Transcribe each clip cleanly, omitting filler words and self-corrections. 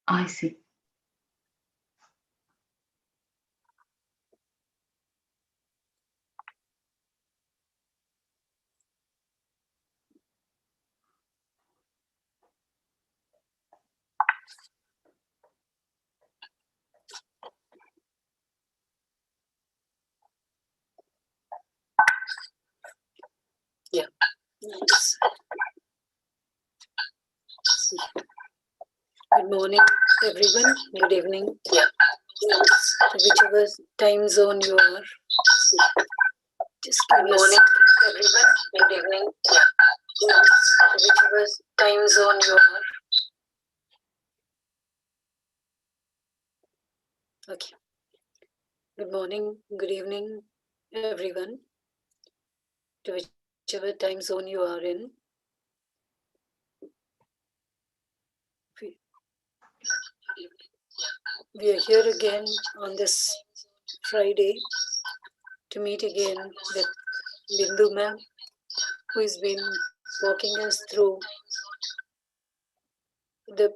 I see. Yeah. Nice. Good morning, everyone. Good evening. Yeah. Whichever time zone you are. Just good morning, everyone. Good evening. Yeah. Whichever time zone you are. Okay. Good morning, good evening, everyone. To whichever time zone you are in. We are here again on this Friday to meet again with Bindu ma'am, who has been walking us through the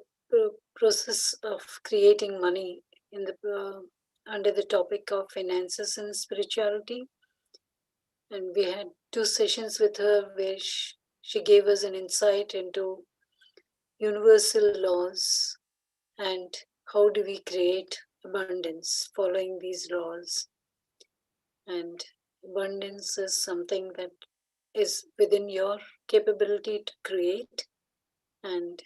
process of creating money in the under the topic of finances and spirituality. And we had 2 sessions with her where she gave us an insight into universal laws and how do we create abundance following these laws. And abundance is something that is within your capability to create, and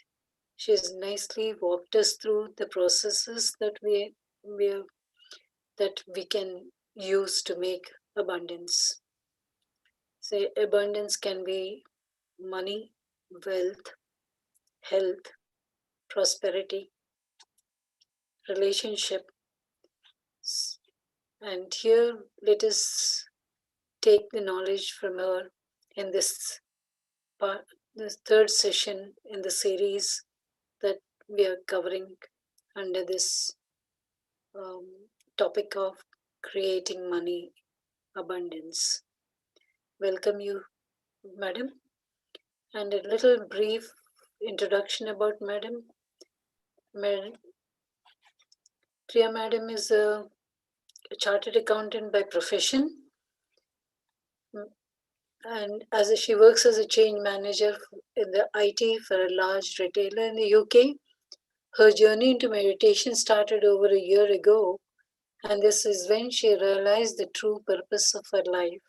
she's nicely walked us through the processes that we can use to make abundance. So abundance can be money, wealth, health, prosperity, relationship. And here let us take the knowledge from her in this part, this 3rd session in the series that we are covering under this topic of creating money abundance. Welcome you, madam, and a little brief introduction about madam. Priya madam is a chartered accountant by profession, and she works as a change manager in the IT for a large retailer in the UK. Her journey into meditation started over a year ago, and this is when she realized the true purpose of her life.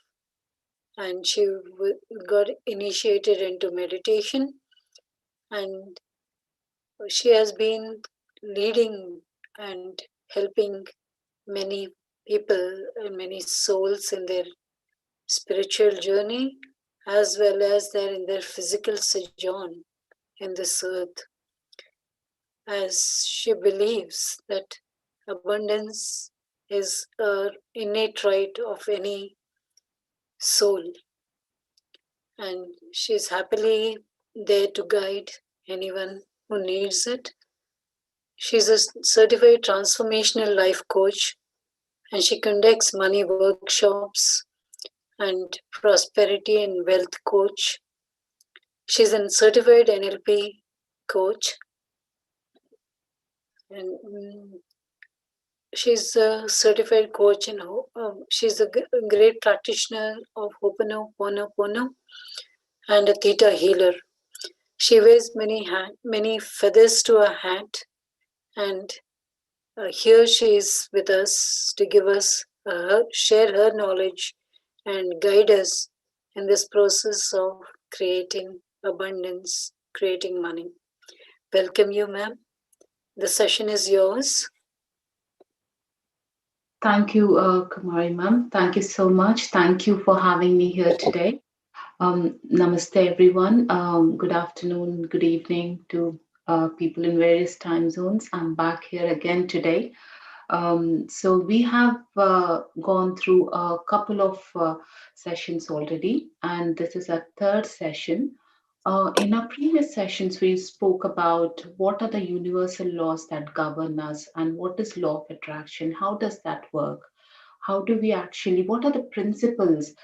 And she got initiated into meditation, and she has been leading and helping many people and many souls in their spiritual journey as well as in their physical sojourn in this earth, as she believes that abundance is an innate right of any soul, and she's happily there to guide anyone who needs it. She's a certified transformational life coach, and she conducts money workshops and prosperity and wealth coach. She's a certified NLP coach, and she's a certified coach, and she's a great practitioner of Ho'oponopono and a Theta Healer. She wears many feathers to her hat, and here she is with us to give us share her knowledge and guide us in this process of creating abundance, creating money. Welcome you, ma'am. The session is yours. Thank you, Kumari ma'am. Thank you so much. Thank you for having me here today. Namaste, everyone. Good afternoon, good evening to people in various time zones. I'm back here again today. So we have gone through a couple of sessions already, and this is our 3rd session. In our previous sessions, we spoke about what are the universal laws that govern us and what is law of attraction, how does that work? How do we actually, what are the principles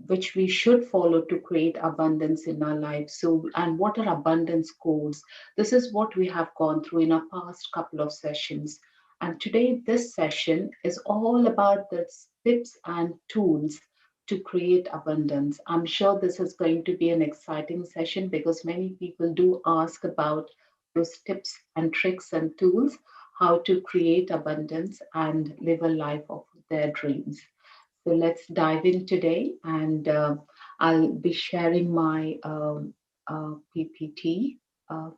which we should follow to create abundance in our lives? So, and what are abundance codes? This is what we have gone through in our past couple of sessions. And today, this session is all about the tips and tools to create abundance. I'm sure this is going to be an exciting session because many people do ask about those tips and tricks and tools, how to create abundance and live a life of their dreams. So let's dive in today, and I'll be sharing my PPT, uh,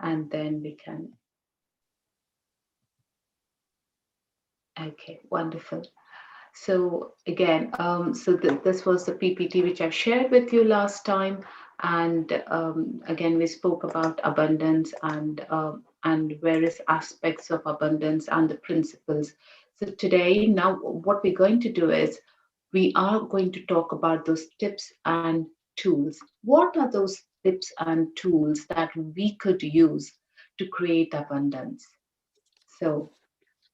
and then we can. Okay, wonderful. So again, this was the PPT which I shared with you last time, and again we spoke about abundance and various aspects of abundance and the principles. So today, now what we're going to do is we are going to talk about those tips and tools. What are those tips and tools that we could use to create abundance? So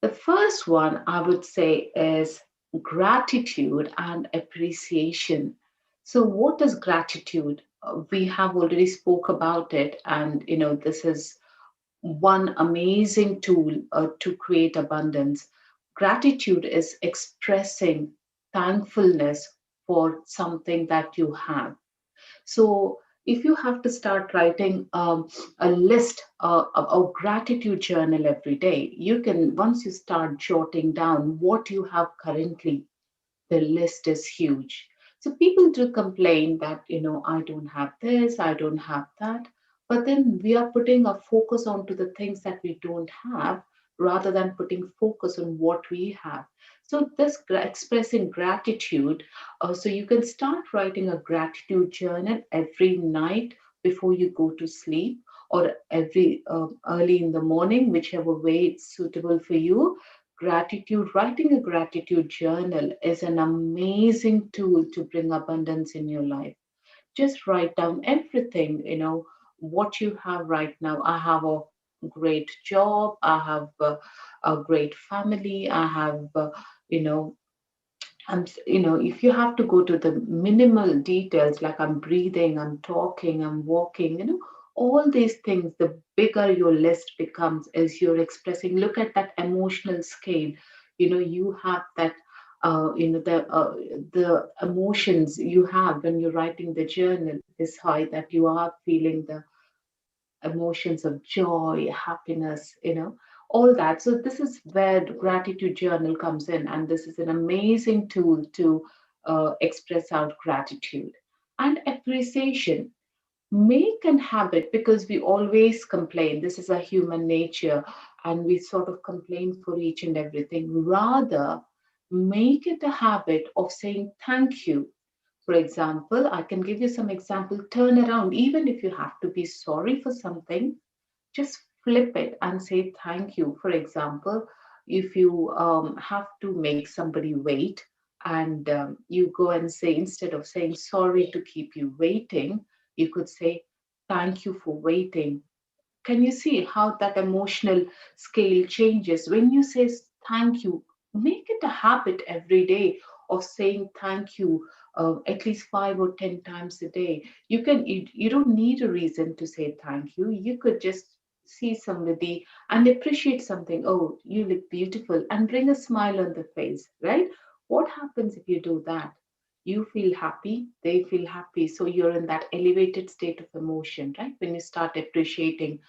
the first one I would say is gratitude and appreciation. So, what is gratitude? We have already spoke about it, and this is one amazing tool to create abundance. Gratitude is expressing thankfulness for something that you have. So if you have to start writing a list, a gratitude journal every day, you can, once you start jotting down what you have currently, the list is huge. So people do complain that, I don't have this, I don't have that. But then we are putting a focus onto the things that we don't have rather than putting focus on what we have. So this expressing gratitude, so you can start writing a gratitude journal every night before you go to sleep, or every early in the morning, whichever way it's suitable for you. Gratitude, writing a gratitude journal is an amazing tool to bring abundance in your life. Just write down everything, what you have right now. I have a great job, I have a great family, I have, you know, if you have to go to the minimal details, like I'm breathing, I'm talking, I'm walking, all these things, the bigger your list becomes as you're expressing. Look at that emotional scale. You have that, the emotions you have when you're writing the journal is high, that you are feeling the emotions of joy, happiness, all that. So, this is where the gratitude journal comes in, and this is an amazing tool to express out gratitude and appreciation. Make an habit, because we always complain. This is a human nature, and we sort of complain for each and everything. Rather, make it a habit of saying thank you. For example, I can give you some example. Turn around, even if you have to be sorry for something, just flip it and say thank you. For example, if you have to make somebody wait, and you go and say, instead of saying sorry to keep you waiting, you could say thank you for waiting. Can you see how that emotional scale changes when you say thank you? Make it a habit every day of saying thank you, at least 5 or 10 times a day. You don't need a reason to say thank you. You could just see somebody and appreciate something. Oh, you look beautiful, and bring a smile on the face, right? What happens if you do that? You feel happy, they feel happy. So you're in that elevated state of emotion, right? When you start appreciating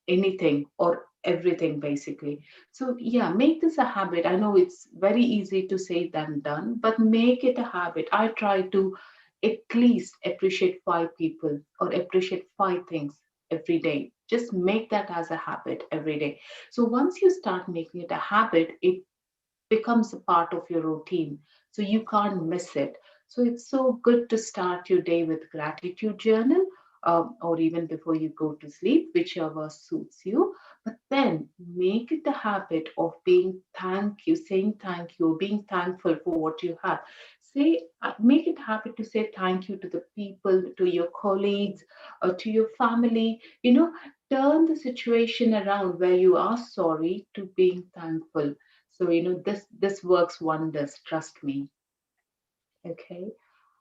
anything or everything, basically. So yeah, make this a habit. I know it's very easy to say than done, but make it a habit. I try to at least appreciate 5 people or appreciate 5 things every day. Just make that as a habit every day. So once you start making it a habit, it becomes a part of your routine. So you can't miss it. So it's so good to start your day with gratitude journal, or even before you go to sleep, whichever suits you. But then make it a habit of being thank you, saying thank you, being thankful for what you have. Make it a habit to say thank you to the people, to your colleagues, or to your family. Turn the situation around where you are sorry to being thankful. So, this works wonders, trust me. Okay.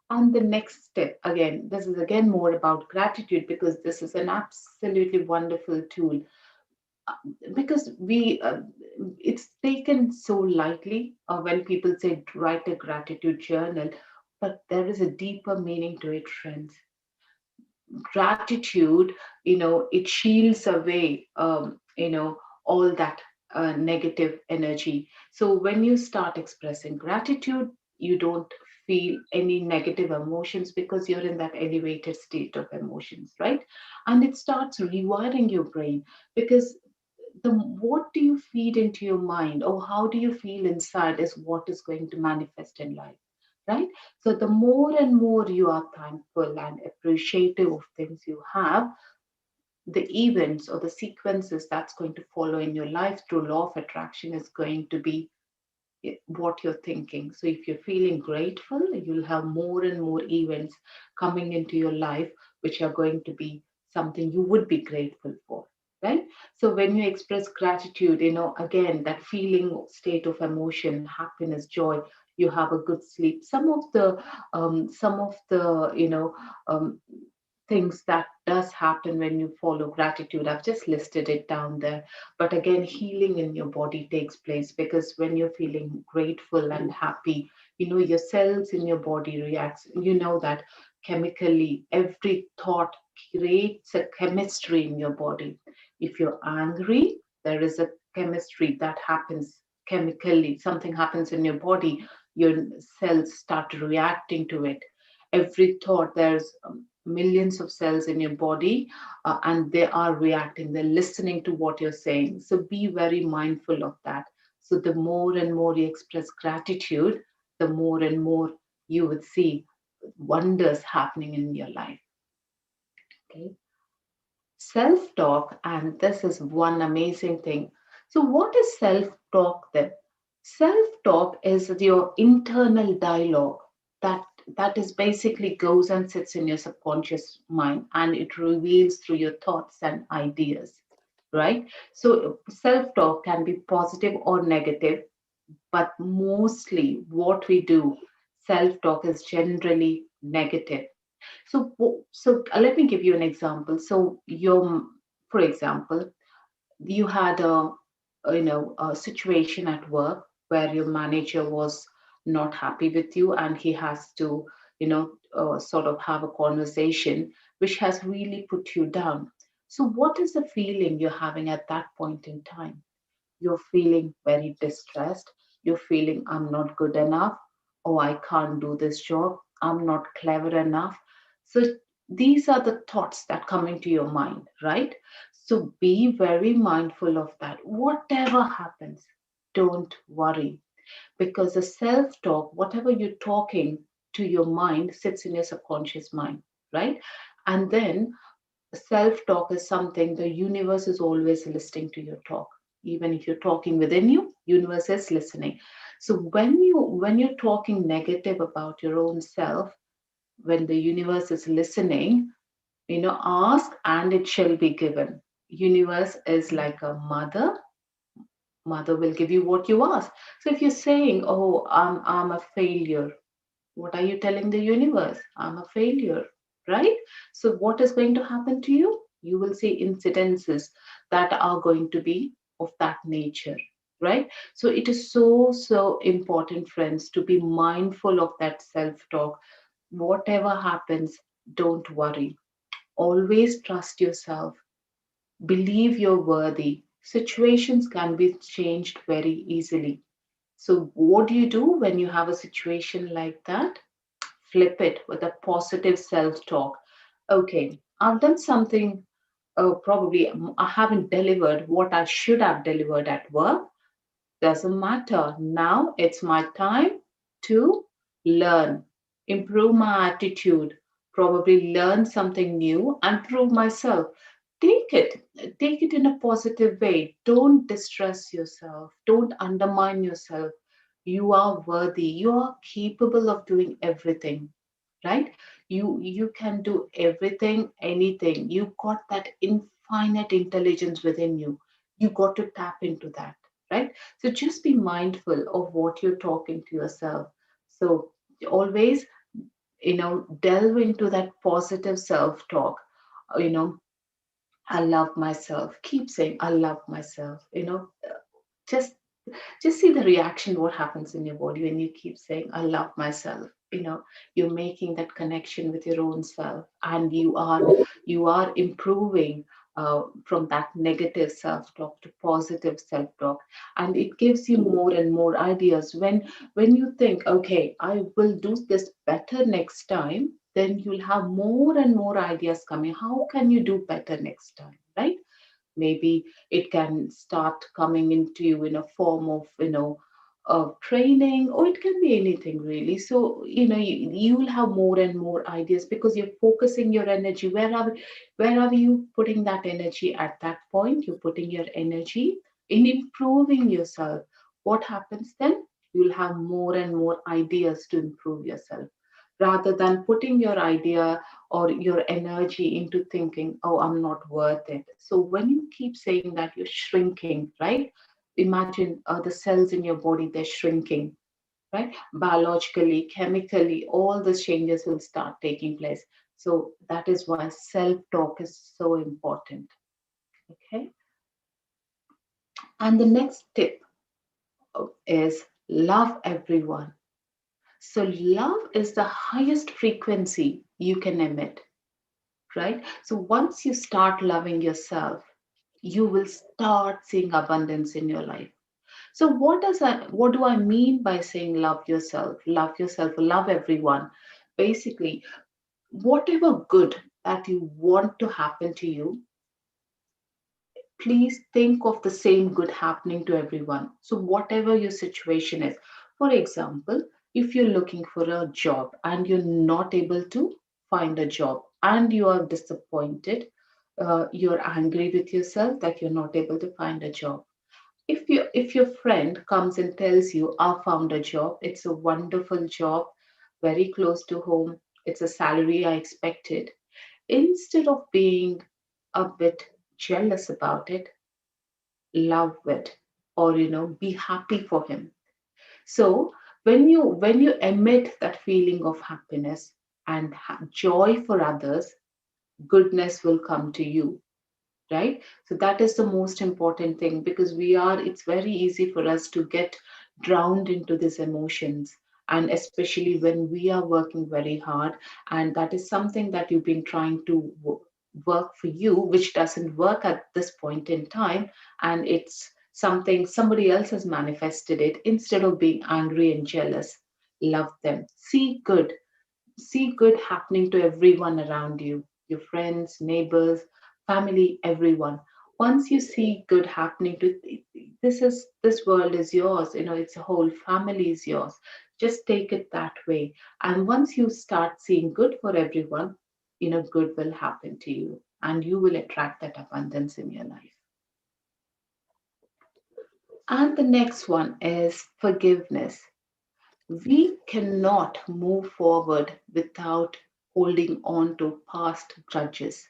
And the next step, again, this is again more about gratitude because this is an absolutely wonderful tool. Because it's taken so lightly when people say write a gratitude journal, but there is a deeper meaning to it, friends. Gratitude, it shields away, all that negative energy. So when you start expressing gratitude, you don't feel any negative emotions because you're in that elevated state of emotions, right? And it starts rewiring your brain because the what do you feed into your mind or how do you feel inside is what is going to manifest in life, right? So the more and more you are thankful and appreciative of things you have, the events or the sequences that's going to follow in your life through law of attraction is going to be what you're thinking. So if you're feeling grateful, you'll have more and more events coming into your life, which are going to be something you would be grateful for, right? So when you express gratitude, again, that feeling state of emotion, happiness, joy, you have a good sleep. Some of the, things that does happen when you follow gratitude. I've just listed it down there. But again, healing in your body takes place because when you're feeling grateful and happy, your cells in your body reacts. You know that chemically, every thought creates a chemistry in your body. If you're angry, there is a chemistry that happens chemically. Something happens in your body, your cells start reacting to it. Every thought, there's millions of cells in your body, and they are reacting, they're listening to what you're saying. So be very mindful of that. So the more and more you express gratitude, the more and more you would see wonders happening in your life. Okay. Self talk, and this is one amazing thing. So, what is self talk then? Self talk is your internal dialogue that is basically goes and sits in your subconscious mind and it reveals through your thoughts and ideas, right? So, self talk can be positive or negative, but mostly what we do, self talk is generally negative. So let me give you an example. So for example, you had a situation at work where your manager was not happy with you, and he has to, sort of have a conversation which has really put you down. So what is the feeling you're having at that point in time? You're feeling very distressed. You're feeling, I'm not good enough. Oh, I can't do this job. I'm not clever enough. So these are the thoughts that come into your mind, right? So be very mindful of that. Whatever happens, don't worry because the self talk, whatever you're talking to your mind, sits in your subconscious mind, right? And then self talk is something the universe is always listening to your talk. Even if you're talking within you, universe is listening. So when you're talking negative about your own self, when the universe is listening, ask and it shall be given. Universe is like a mother will give you what you ask. So if you're saying, oh, I'm a failure, what are you telling the universe? I'm a failure, right? So, what is going to happen to you? You will see incidences that are going to be of that nature, right? So, it is so, so important, friends, to be mindful of that self talk. Whatever happens, don't worry. Always trust yourself. Believe you're worthy. Situations can be changed very easily. So, what do you do when you have a situation like that? Flip it with a positive self talk. Okay, I've done something, probably I haven't delivered what I should have delivered at work. Doesn't matter. Now it's my time to learn, improve my attitude, probably learn something new and prove myself. Take it in a positive way. Don't distress yourself, don't undermine yourself. You are worthy, you are capable of doing everything, right? You can do everything, anything. You got that infinite intelligence within you. You got to tap into that. right? So just be mindful of what you're talking to yourself. So always, delve into that positive self talk. You know, I love myself. Keep saying, I love myself. Just just see the reaction, what happens in your body when you keep saying, I love myself. You're making that connection with your own self, and you are improving from that negative self-talk to positive self-talk. And it gives you more and more ideas. When you think, okay, I will do this better next time, then you'll have more and more ideas coming. How can you do better next time, right? Maybe it can start coming into you in a form of training, or it can be anything really. So you will have more and more ideas because you're focusing your energy. Where are you putting that energy? At that point you're putting your energy in improving yourself. What happens then? You'll have more and more ideas to improve yourself, rather than putting your idea or your energy into thinking, oh, I'm not worth it. So when you keep saying that, you're shrinking, right? Imagine the cells in your body, they're shrinking, right? Biologically, chemically, all the changes will start taking place. So that is why self talk is so important. Okay. And the next tip is love everyone. So love is the highest frequency you can emit, right? So once you start loving yourself, you will start seeing abundance in your life. So what do I mean by saying love yourself, love everyone? Basically, whatever good that you want to happen to you, please think of the same good happening to everyone. So whatever your situation is, for example, if you're looking for a job and you're not able to find a job and you are disappointed, you're angry with yourself that you're not able to find a job. If your friend comes and tells you, I found a job, it's a wonderful job, very close to home, it's a salary I expected, instead of being a bit jealous about it, love it, or be happy for him. So when you emit that feeling of happiness and joy for others, goodness will come to you, right? So that is the most important thing, because it's very easy for us to get drowned into these emotions, and especially when we are working very hard, and that is something that you've been trying to work for you, which doesn't work at this point in time, and it's something somebody else has manifested it. Instead of being angry and jealous, love them. See good happening to everyone around you, your friends, neighbors, family, everyone. Once you see good happening to, this world is yours, it's a whole family is yours. Just take it that way. And once you start seeing good for everyone, good will happen to you, and you will attract that abundance in your life. And the next one is forgiveness. We cannot move forward without holding on to past grudges.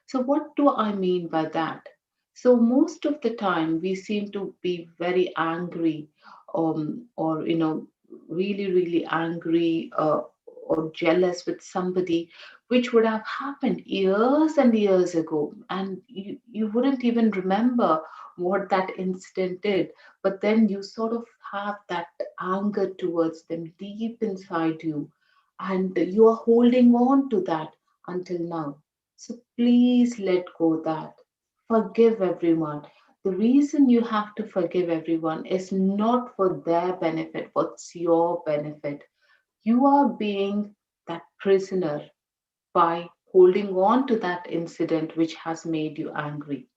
So, what do I mean by that? So, most of the time, we seem to be very angry, or really, really angry, or jealous with somebody, which would have happened years and years ago, and you wouldn't even remember what that incident did. But then you sort of have that anger towards them deep inside you, and you are holding on to that until now. So please let go that. Forgive everyone. The reason you have to forgive everyone is not for their benefit, but it's your benefit. You are being that prisoner by holding on to that incident which has made you angry,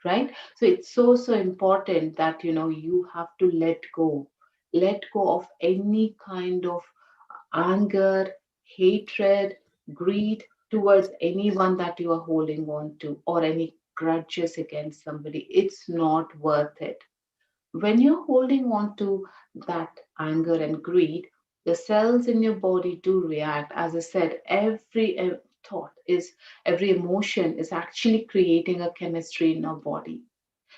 right? So it's so important that you have to let go of any kind of anger, hatred, greed towards anyone that you are holding on to, or any grudges against somebody. It's not worth it. When you're holding on to that anger and greed, the cells in your body do react. As I said, every thought is, every emotion is actually creating a chemistry in our body.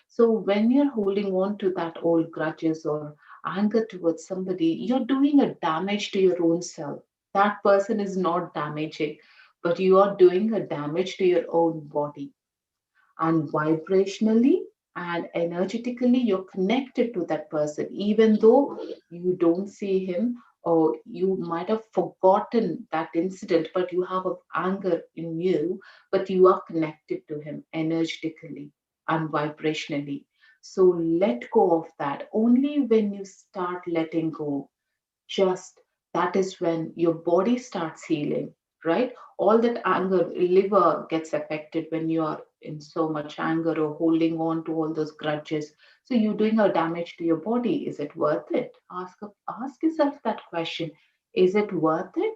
So when you're holding on to that old grudges or anger towards somebody, you're doing a damage to your own self. That person is not damaging, but you are doing a damage to your own body. And vibrationally and energetically, you're connected to that person, even though you don't see him or you might have forgotten that incident, but you have a anger in you, but you are connected to him energetically and vibrationally. So let go of that. Only when you start letting go, just that is when your body starts healing, right? All that anger, liver gets affected when you are in so much anger or holding on to all those grudges. So you're doing a damage to your body. Is it worth it? Ask yourself that question. Is it worth it?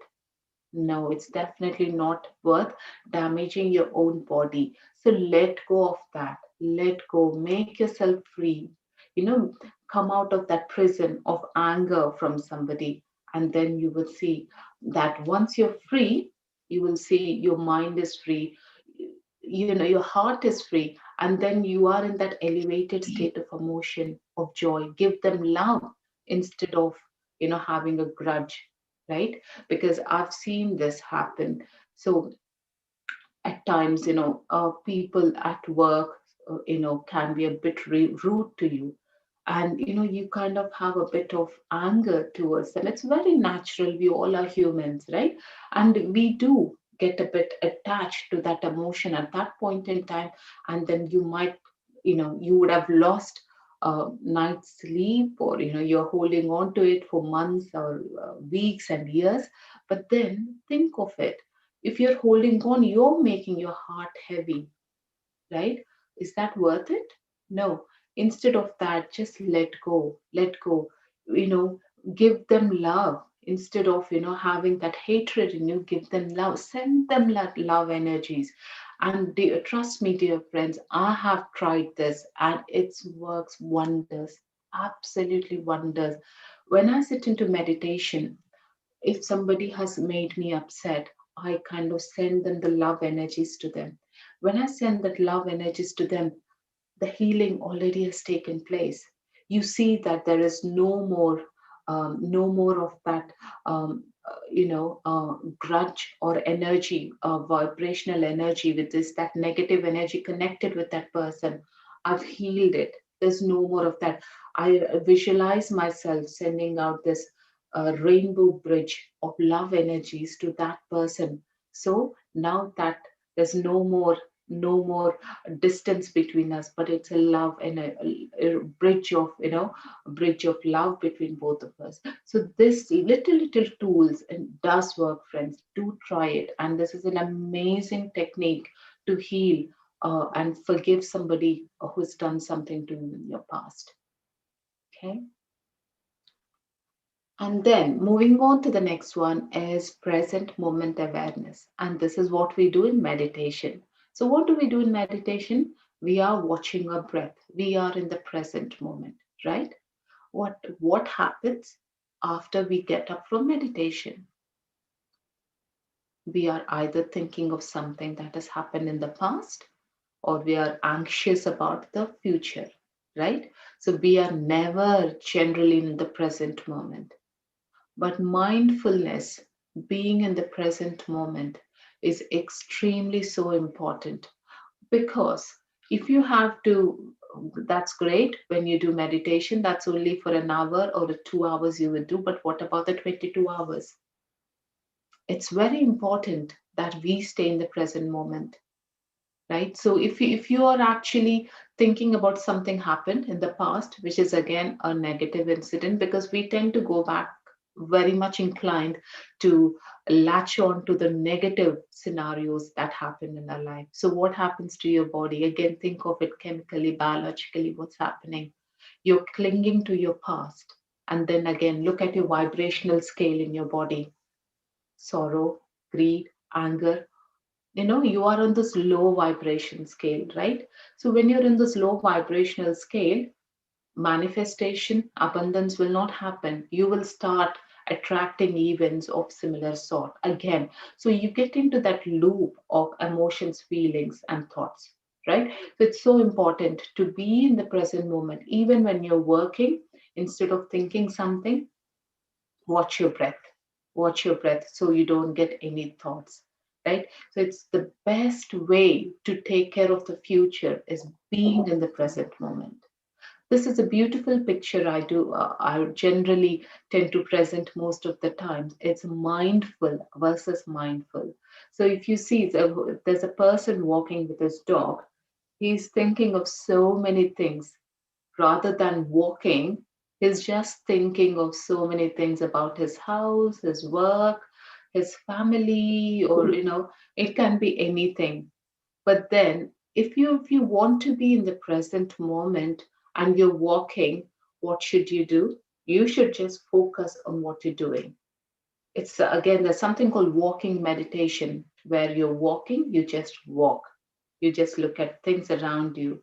No, it's definitely not worth damaging your own body. So let go of that. Let go. Make yourself free. You know, come out of that prison of anger from somebody. And then you will see that once you're free, you will see your mind is free. You know, your heart is free. And then you are in that elevated state of emotion, of joy. Give them love instead of, having a grudge, right? Because I've seen this happen. So at times, people at work, can be a bit rude to you. And, you kind of have a bit of anger towards them. It's very natural. We all are humans, right? And we do get a bit attached to that emotion at that point in time. And then you might, you would have lost night's sleep, or, you're holding on to it for months or weeks and years. But then think of it, if you're holding on, you're making your heart heavy, right? Is that worth it? No. Instead of that, just let go, let go. You know, give them love. Instead of, having that hatred in you, give them love. Send them that love energies. And trust me, dear friends, I have tried this and it works wonders, absolutely wonders. When I sit into meditation, if somebody has made me upset, I kind of send them the love energies to them. When I send that love energies to them, the healing already has taken place. You see that there is no more of that, grudge or energy, vibrational energy with this, that negative energy connected with that person. I've healed it. There's no more of that. I visualize myself sending out this rainbow bridge of love energies to that person. So now that there's no more distance between us, but it's a love and a bridge of, a bridge of love between both of us. So this little tools and does work, friends. Do try it, and this is an amazing technique to heal and forgive somebody who's done something to you in your past. Okay. And then moving on to the next one is present moment awareness. And this is what we do in meditation. So, what do we do in meditation? We are watching our breath. We are in the present moment, right? What happens after we get up from meditation? We are either thinking of something that has happened in the past, or we are anxious about the future, right? So we are never generally in the present moment. But mindfulness, being in the present moment, is extremely so important, because if you have to, that's great when you do meditation, that's only for an hour or 2 hours you would do. But what about the 22 hours? It's very important that we stay in the present moment, right? So if you are actually thinking about something happened in the past, which is again a negative incident, because we tend to go back very much inclined to latch on to the negative scenarios that happen in our life. So what happens to your body? Again, think of it chemically, biologically, what's happening. You're clinging to your past. And then again, look at your vibrational scale in your body: sorrow, greed, anger. You are on this low vibration scale, right? So when you're in this low vibrational scale, manifestation, abundance will not happen. You will start attracting events of similar sort again. So you get into that loop of emotions, feelings, and thoughts, right? So it's so important to be in the present moment. Even when you're working, instead of thinking something, watch your breath. Watch your breath so you don't get any thoughts, right? So it's the best way to take care of the future is being in the present moment. This is a beautiful picture I generally tend to present most of the times. It's mindful versus mindful. So if you see, there's a person walking with his dog, he's thinking of so many things. Rather than walking, he's just thinking of so many things about his house, his work, his family, or it can be anything. But then, if you want to be in the present moment and you're walking, what should you do? You should just focus on what you're doing. It's again, there's something called walking meditation, where you're walking, you just walk. You just look at things around you,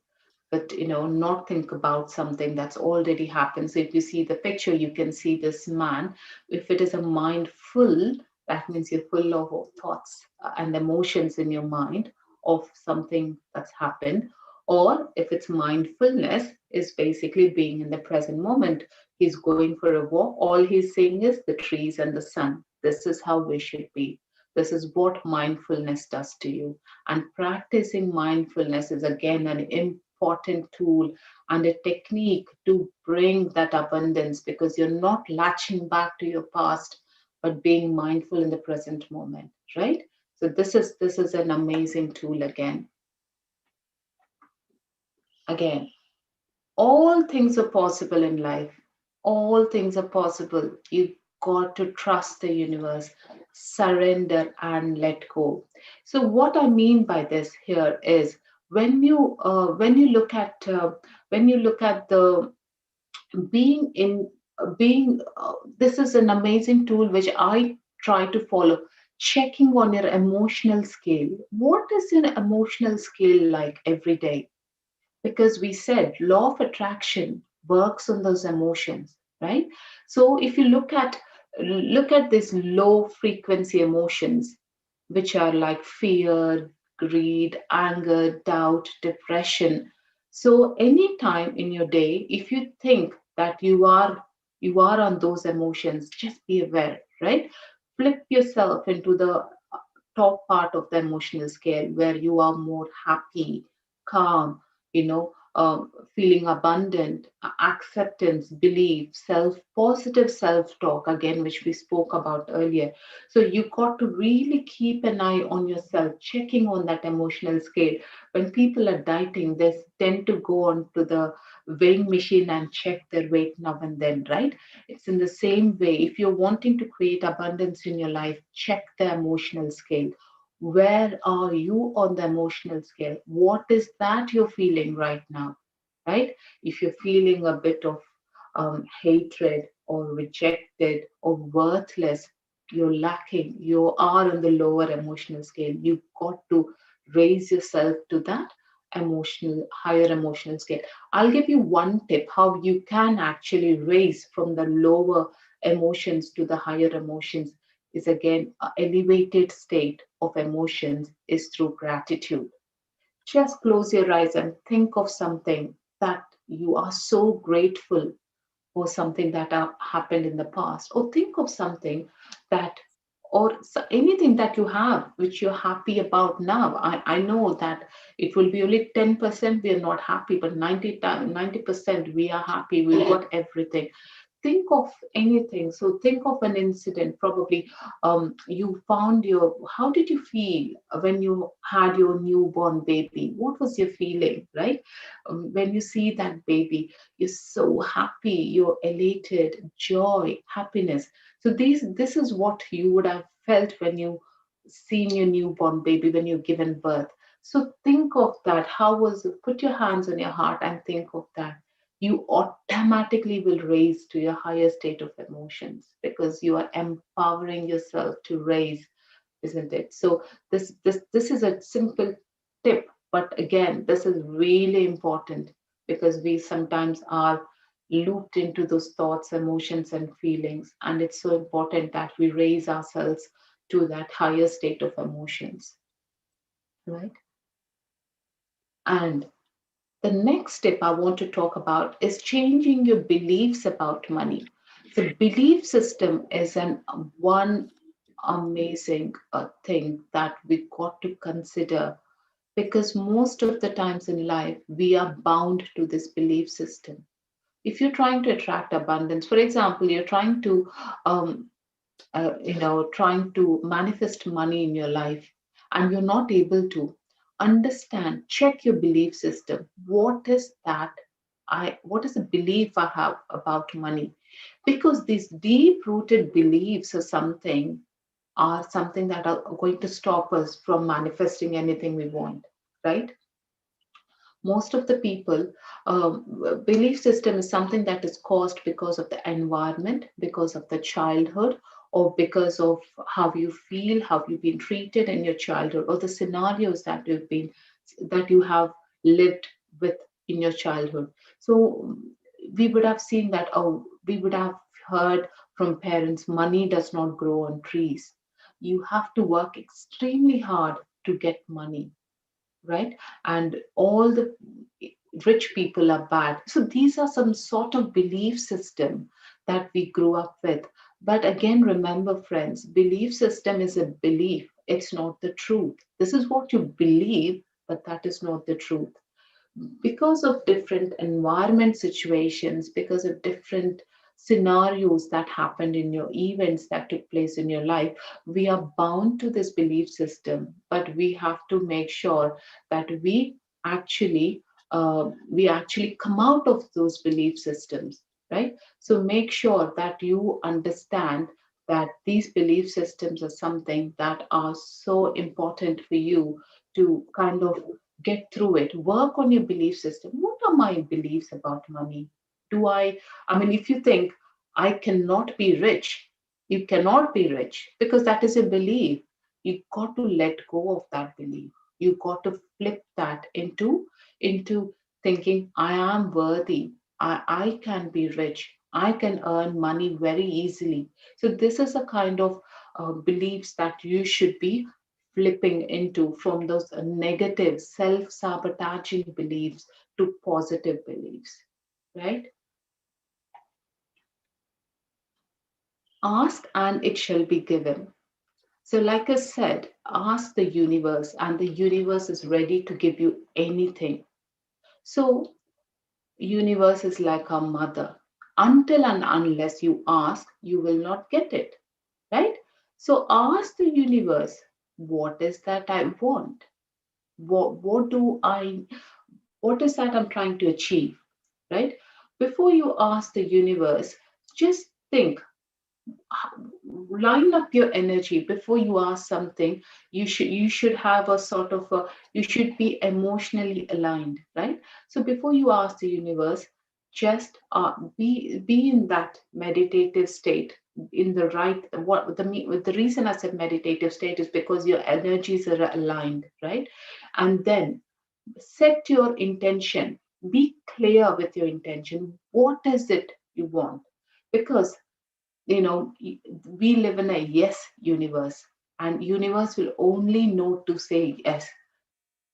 but not think about something that's already happened. So if you see the picture, you can see this man. If it is a mindful, that means you're full of thoughts and emotions in your mind of something that's happened. Or if it's mindfulness, is basically being in the present moment. He's going for a walk, all he's seeing is the trees and the sun. This is how we should be. This is what mindfulness does to you. And practicing mindfulness is again an important tool and a technique to bring that abundance, because you're not latching back to your past, but being mindful in the present moment, right? So this is an amazing tool. Again, all things are possible in life. All things are possible. You got to trust the universe, surrender and let go. So what I mean by this here is, when you look at the being in being this is an amazing tool which I try to follow. Checking on your emotional scale. What is your emotional scale like every day? Because we said law of attraction works on those emotions, right? So if you look at these low frequency emotions, which are like fear, greed, anger, doubt, depression. So any time in your day, if you think that you are on those emotions, just be aware, right? Flip yourself into the top part of the emotional scale, where you are more happy, calm, feeling abundant, acceptance, belief, positive self talk, again, which we spoke about earlier. So you got to really keep an eye on yourself, checking on that emotional scale. When people are dieting, they tend to go on to the weighing machine and check their weight now and then, right? It's in the same way. If you're wanting to create abundance in your life, check the emotional scale. Where are you on the emotional scale? What is that you're feeling right now, right? If you're feeling a bit of hatred or rejected or worthless, you're lacking, you are on the lower emotional scale. You've got to raise yourself to that higher emotional scale. I'll give you one tip how you can actually raise from the lower emotions to the higher emotions. Is again, an elevated state of emotions is through gratitude. Just close your eyes and think of something that you are so grateful, or something that happened in the past, or think of something that, or anything that you have which you're happy about now. I know that it will be only 10% we are not happy, but 90% we are happy, we've got everything. Think of anything. So think of an incident. Probably you found how did you feel when you had your newborn baby? What was your feeling, right? When you see that baby, you're so happy, you're elated, joy, happiness. So this is what you would have felt when you seen your newborn baby, when you're given birth. So think of that. How was it? Put your hands on your heart and think of that. You automatically will raise to your higher state of emotions, because you are empowering yourself to raise, isn't it? So this is a simple tip, but again, this is really important, because we sometimes are looped into those thoughts, emotions, and feelings, and it's so important that we raise ourselves to that higher state of emotions, right? And the next step I want to talk about is changing your beliefs about money. So, belief system is an one amazing thing that we got to consider, because most of the times in life we are bound to this belief system. If you're trying to attract abundance, for example, you're trying to um, trying to manifest money in your life and you're not able to understand, check your belief system. What is that? What is the belief I have about money? Because these deep rooted beliefs are something that are going to stop us from manifesting anything we want, right? Most of the people, belief system is something that is caused because of the environment, because of the childhood, or because of how you feel, how you've been treated in your childhood, or the scenarios that you have lived with in your childhood. So we would have seen that, we would have heard from parents, money does not grow on trees. You have to work extremely hard to get money, right? And all the rich people are bad. So these are some sort of belief system that we grew up with. But again, remember, friends, belief system is a belief. It's not the truth. This is what you believe, but that is not the truth. Because of different environment situations, because of different scenarios that happened in your events that took place in your life, we are bound to this belief system. But we have to make sure that we actually come out of those belief systems, right? So make sure that you understand that these belief systems are something that are so important for you to kind of get through it. Work on your belief system. What are my beliefs about money? Do I mean, if you think I cannot be rich, you cannot be rich because that is a belief. You got to let go of that belief. You got to flip that into thinking I am worthy. I can be rich. I can earn money very easily. So this is a kind of beliefs that you should be flipping into, from those negative self-sabotaging beliefs to positive beliefs, right? Ask and it shall be given. So like I said, ask the universe and the universe is ready to give you anything. So universe is like a mother. Until and unless you ask, you will not get it, right? So ask the universe, what is that I want? What is that I'm trying to achieve, right? Before you ask the universe, just think, line up your energy before you ask something. You should have a sort of a, you should be emotionally aligned, right? So before you ask the universe, just be in that meditative state, in the right, the reason I said meditative state is because your energies are aligned, right? And then set your intention. Be clear with your intention. What is it you want? Because we live in a yes universe, and universe will only know to say yes.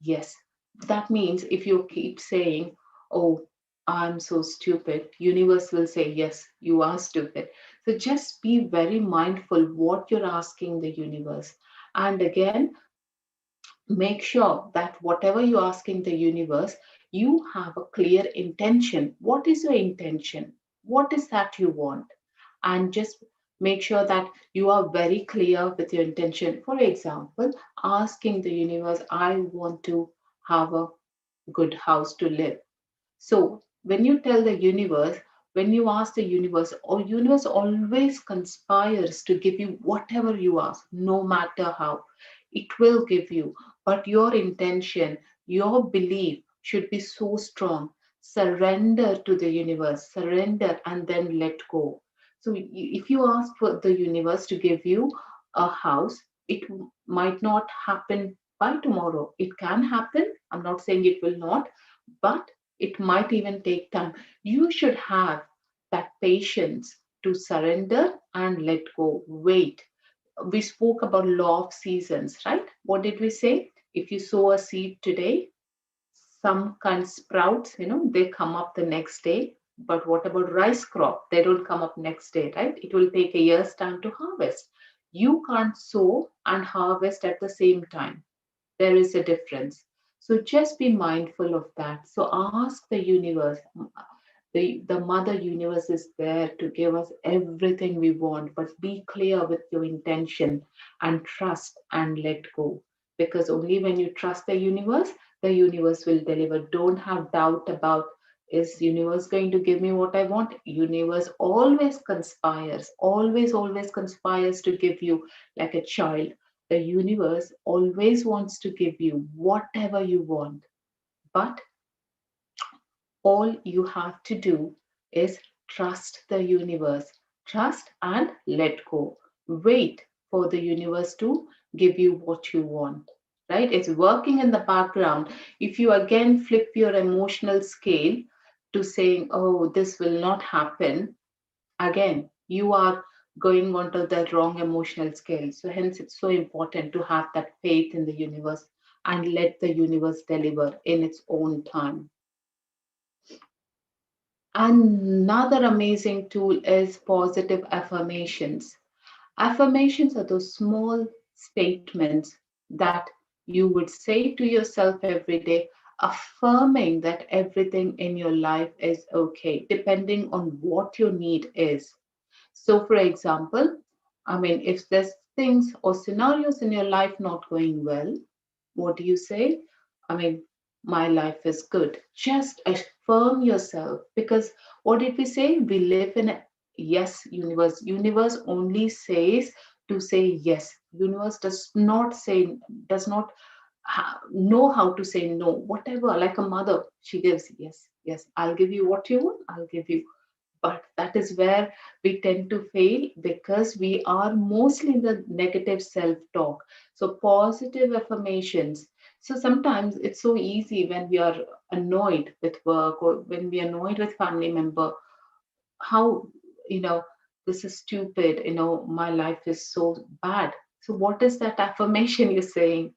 Yes, that means if you keep saying, oh, I'm so stupid, universe will say yes, you are stupid. So just be very mindful what you're asking the universe. And again, make sure that whatever you're asking the universe, you have a clear intention. What is your intention? What is that you want? And just make sure that you are very clear with your intention. For example, asking the universe, I want to have a good house to live. So when you tell the universe, when you ask the universe, or universe always conspires to give you whatever you ask, no matter how, it will give you. But your intention, your belief should be so strong. Surrender to the universe, surrender and then let go. So if you ask for the universe to give you a house, it might not happen by tomorrow. It can happen. I'm not saying it will not, but it might even take time. You should have that patience to surrender and let go. Wait. We spoke about law of seasons, right? What did we say? If you sow a seed today, some kind sprouts, they come up the next day. But what about rice crop? They don't come up next day, right? It will take a year's time to harvest. You can't sow and harvest at the same time. There is a difference. So just be mindful of that. So ask the universe. The mother universe is there to give us everything we want, but be clear with your intention and trust and let go. Because only when you trust the universe will deliver. Don't have doubt about, is universe going to give me what I want? Universe always conspires, always conspires to give you, like a child. The universe always wants to give you whatever you want. But all you have to do is trust the universe. Trust and let go. Wait for the universe to give you what you want. Right? It's working in the background. If you again flip your emotional scale to saying, oh, this will not happen, again, you are going onto the wrong emotional scale. So, hence, it's so important to have that faith in the universe and let the universe deliver in its own time. Another amazing tool is positive affirmations. Affirmations are those small statements that you would say to yourself every day, affirming that everything in your life is okay, depending on what your need is. So, for example, if there's things or scenarios in your life not going well, what do you say? I mean, my life is good. Just affirm yourself, because what did we say? We live in a yes universe. Universe only says to say yes. Universe does not know how to say no. Whatever, like a mother, she gives yes, yes, I'll give you what you want, I'll give you. But that is where we tend to fail, because we are mostly in the negative self talk. So positive affirmations. So sometimes it's so easy when we are annoyed with work, or when we are annoyed with family member, how, you know this is stupid, my life is so bad. So what is that affirmation you're saying?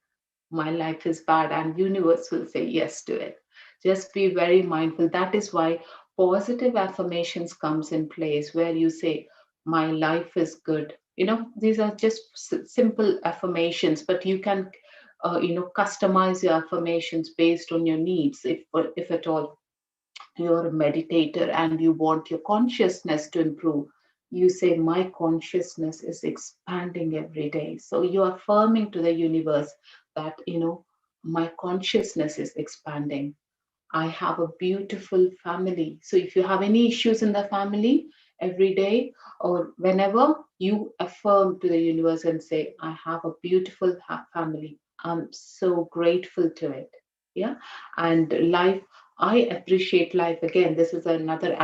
My life is bad, and universe will say yes to it. Just be very mindful. That is why positive affirmations comes in place, where you say, my life is good. These are just simple affirmations, but you can customize your affirmations based on your needs, if at all you're a meditator and you want your consciousness to improve. You say, my consciousness is expanding every day. So you're affirming to the universe that, my consciousness is expanding. I have a beautiful family. So if you have any issues in the family, every day or whenever, you affirm to the universe and say, I have a beautiful family. I'm so grateful to it. Yeah. And life, I appreciate life. Again, this is another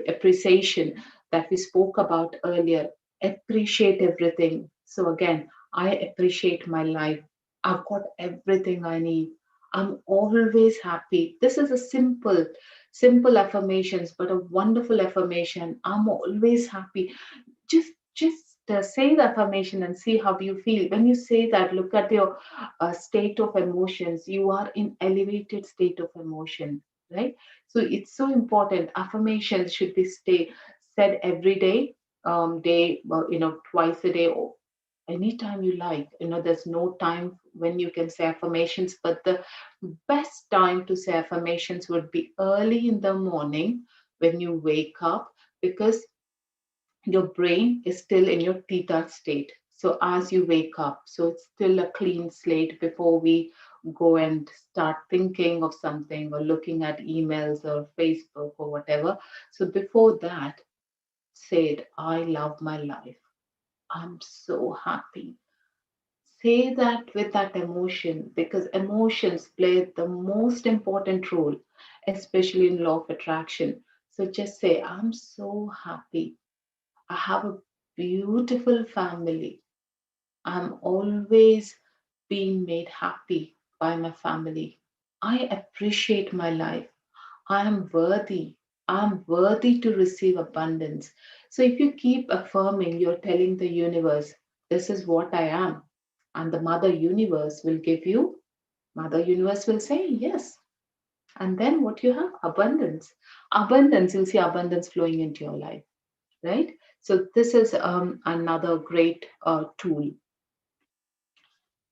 appreciation that we spoke about earlier. Appreciate everything. So again, I appreciate my life. I've got everything I need. I'm always happy. This is a simple affirmations, but a wonderful affirmation. I'm always happy. Just say the affirmation and see how you feel. When you say that, look at your state of emotions. You are in elevated state of emotion, right? So it's so important. Affirmations should be said every day, twice a day, or anytime you like. There's no time when you can say affirmations, but the best time to say affirmations would be early in the morning when you wake up, because your brain is still in your theta state. So as you wake up, so it's still a clean slate before we go and start thinking of something or looking at emails or Facebook or whatever. So before that, say it, I love my life. I'm so happy. Say that with that emotion, because emotions play the most important role, especially in law of attraction. So just say, I'm so happy. I have a beautiful family. I'm always being made happy by my family. I appreciate my life. I am worthy. I'm worthy to receive abundance. So if you keep affirming, you're telling the universe, this is what I am. And the Mother Universe will say, yes. And then what you have? Abundance. Abundance, you'll see abundance flowing into your life, right? So this is another great tool.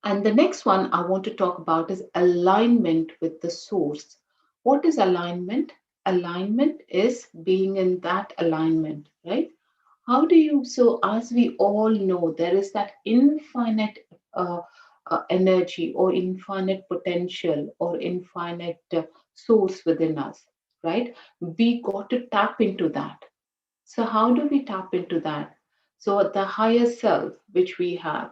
And the next one I want to talk about is alignment with the source. What is alignment? Alignment is being in that alignment, right? How do you, so as we all know, there is that infinite energy or infinite potential or infinite source within us, right? We got to tap into that. So, how do we tap into that? So, the higher self, which we have,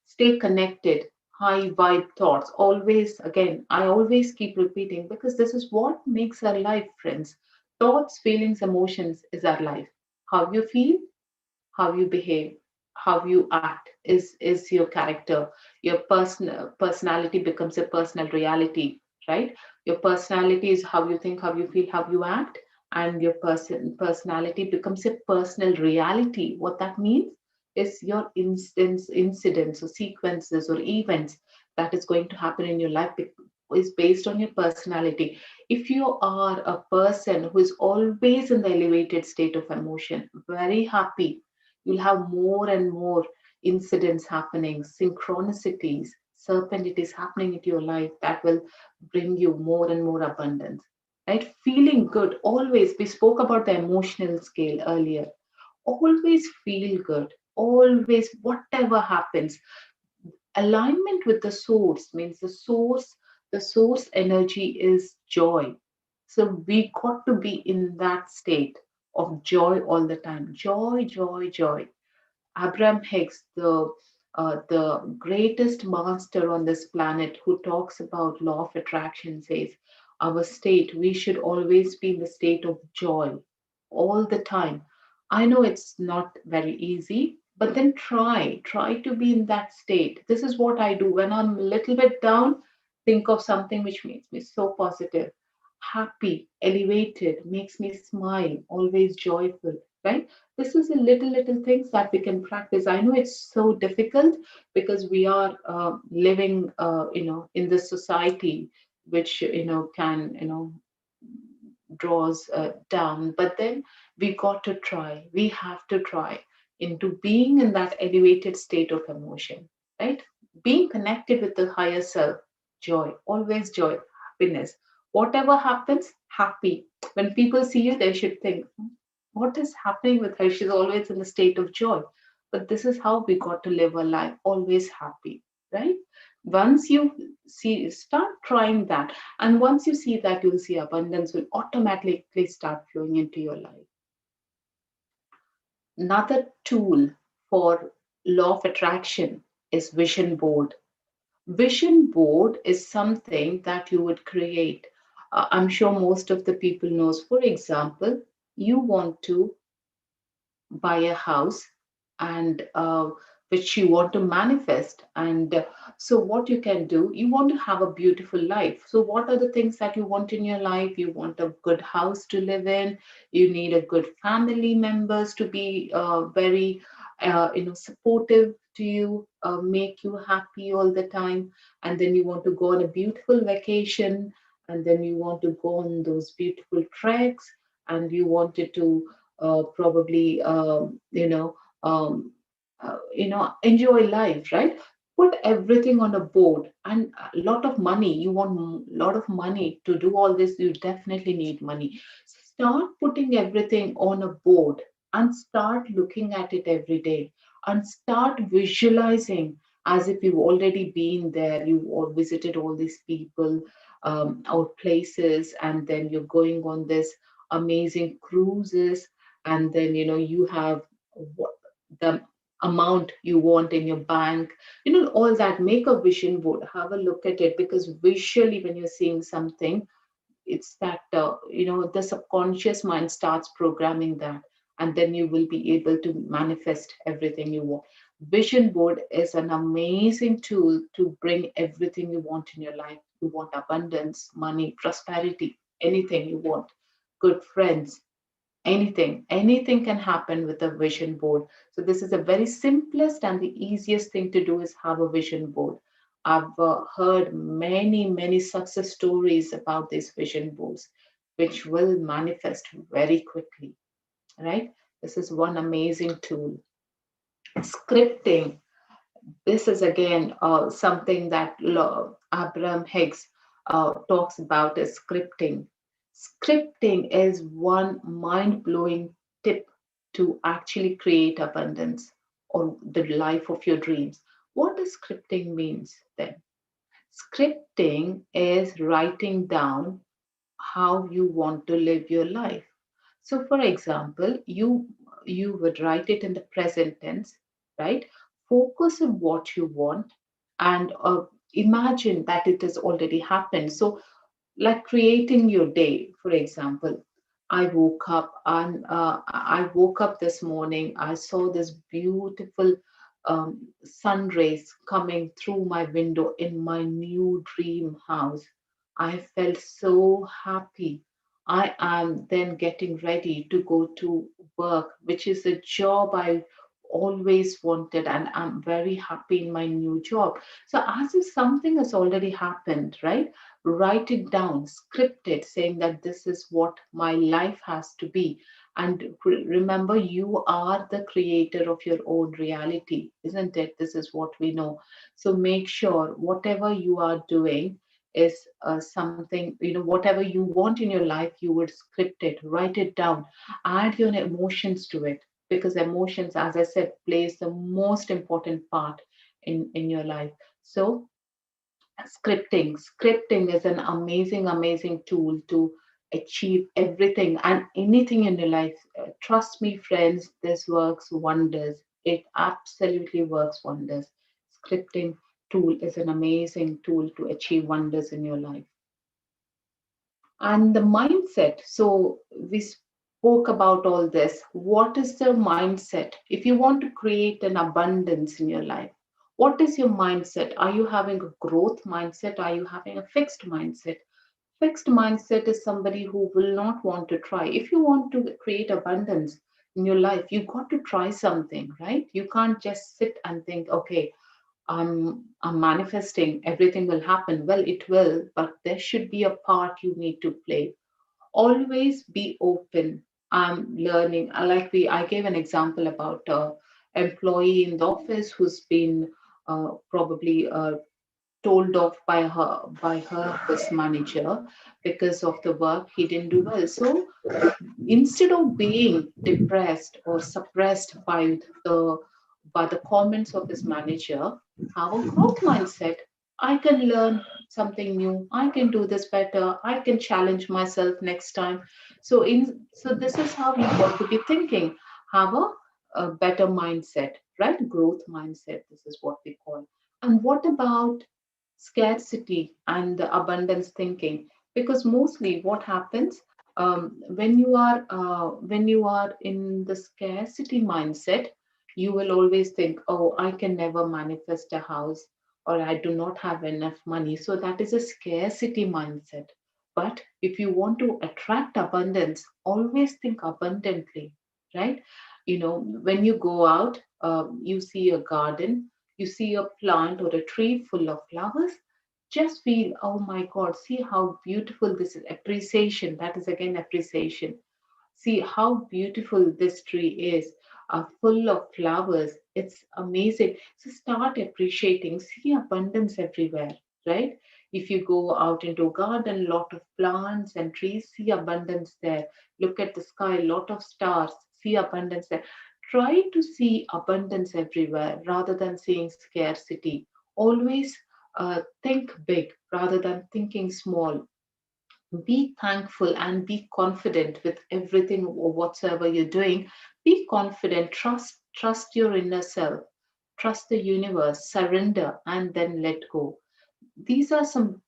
stay connected, high vibe thoughts. Always, again, I always keep repeating because this is what makes our life, friends. Thoughts, feelings, emotions is our life. How you feel, how you behave, how you act is your character. Your personality becomes a personal reality, right? Your personality is how you think, how you feel, how you act, and your personality becomes a personal reality. What that means is your incidents or sequences or events that is going to happen in your life is based on your personality. If you are a person who is always in the elevated state of emotion, very happy, you'll have more and more incidents happening, synchronicities, serpendities happening into your life that will bring you more and more abundance. Right? Feeling good, always. We spoke about the emotional scale earlier. Always feel good. Always, whatever happens, alignment with the source means the source energy is joy. So we got to be in that state of joy all the time. Joy, joy, joy. Abraham Hicks, the greatest master on this planet, who talks about law of attraction, says our state, we should always be in the state of joy all the time. I know it's not very easy, but then try to be in that state. This is what I do when I'm a little bit down. Think of something which makes me so positive, happy, elevated, makes me smile, always joyful, right? This is a little things that we can practice. I know it's so difficult because we are living in this society which can draws down, but then we got to try, we have to try into being in that elevated state of emotion, right? Being connected with the higher self. Joy, always joy, happiness. Whatever happens, happy. When people see you, they should think, what is happening with her? She's always in a state of joy. But this is how we got to live a life, always happy, right? Once you see, start trying that, and once you see that, you'll see abundance will automatically start flowing into your life. Another tool for law of attraction is vision board. Vision board is something that you would create. I'm sure most of the people knows. For example, you want to buy a house and which you want to manifest, and so what you can do, you want to have a beautiful life. So what are the things that you want in your life? You want a good house to live in, you need a good family members to be very supportive to you, make you happy all the time, and then you want to go on a beautiful vacation, and then you want to go on those beautiful treks, and you wanted to probably enjoy life, right? Put everything on a board, and a lot of money. You want a lot of money to do all this, you definitely need money. Start putting everything on a board and start looking at it every day, and start visualizing as if you've already been there, you all visited all these people or places, and then you're going on this amazing cruises, and then you have the amount you want in your bank, all that. Make a vision board, have a look at it, because visually when you're seeing something, it's that the subconscious mind starts programming that, and then you will be able to manifest everything you want. Vision board is an amazing tool to bring everything you want in your life. You want abundance, money, prosperity, anything you want, good friends, anything can happen with a vision board. So this is a very simplest and the easiest thing to do, is have a vision board. I've heard many success stories about these vision boards, which will manifest very quickly, right? This is one amazing tool. Scripting. This is again something that Abraham Hicks talks about as scripting. Scripting is one mind blowing tip to actually create abundance or the life of your dreams. What does scripting means then? Scripting is writing down how you want to live your life. So, for example, you would write it in the present tense, right? Focus on what you want and imagine that it has already happened. So, like creating your day, for example. I woke up this morning. I saw this beautiful sun rays coming through my window in my new dream house. I felt so happy. I am then getting ready to go to work, which is a job I always wanted, and I'm very happy in my new job. So, as if something has already happened, right? Write it down, script it, saying that this is what my life has to be. And remember, you are the creator of your own reality, isn't it? This is what we know. So make sure whatever you are doing is something, whatever you want in your life, you would script it, write it down, add your emotions to it, because emotions, as I said, plays the most important part in your life. So scripting is an amazing tool to achieve everything and anything in your life. Trust me, friends, this works wonders. It absolutely works wonders. Scripting tool is an amazing tool to achieve wonders in your life. And the mindset. So we spoke about all this. What is the mindset? If you want to create an abundance in your life, what is your mindset? Are you having a growth mindset? Are you having a fixed mindset? Fixed mindset is somebody who will not want to try. If you want to create abundance in your life, you got to try something, right? You can't just sit and think, okay, I'm manifesting, everything will happen. Well, it will, but there should be a part you need to play. Always be open. I'm learning. I gave an example about a employee in the office who's been probably told off by her office manager because of the work he didn't do well. So instead of being depressed or suppressed by the comments of his manager, have a growth mindset. I can learn something new. I can do this better. I can challenge myself next time. So this is how you got to be thinking. Have a better mindset, right? Growth mindset. This is what we call. And what about scarcity and the abundance thinking? Because mostly what happens when you are in the scarcity mindset, you will always think, oh, I can never manifest a house, or I do not have enough money. So that is a scarcity mindset. But if you want to attract abundance, always think abundantly, right? When you go out, you see a garden, you see a plant or a tree full of flowers, just feel, oh my God, see how beautiful this is. Appreciation, that is again appreciation. See how beautiful this tree is, full of flowers. It's amazing. So start appreciating, see abundance everywhere, right? If you go out into a garden, lot of plants and trees, see abundance there. Look at the sky, lot of stars, see abundance there. Try to see abundance everywhere rather than seeing scarcity. Always think big rather than thinking small. Be thankful and be confident with everything or whatsoever you're doing. Be confident, trust your inner self, trust the universe, surrender, and then let go. These are some